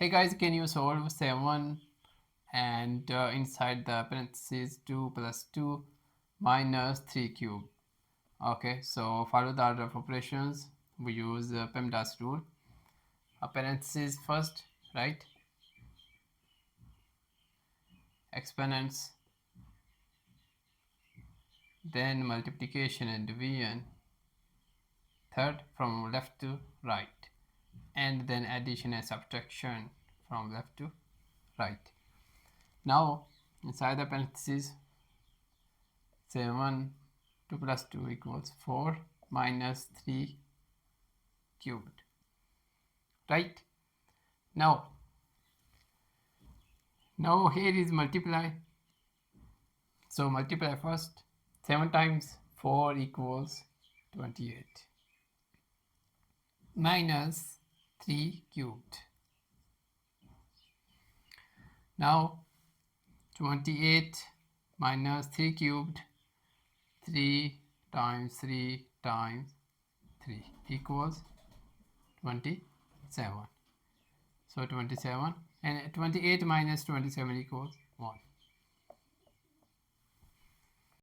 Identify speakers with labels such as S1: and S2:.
S1: Hey guys, can you solve 7 and inside the parentheses 2 plus 2 minus 3 cube? Okay, so follow the order of operations. We use PEMDAS rule. A parentheses first, right? Exponents, then multiplication and division. Third, from left to right, and then addition and subtraction from left to right. Now, inside the parentheses, 7 2 plus 2 equals 4 minus 3 cubed, right? Now here is multiply, so multiply first. 7 times 4 equals 28 minus 3 cubed. Now 28 minus 3 cubed, 3 times 3 times 3 equals 27. So 27, and 28 minus 27 equals 1.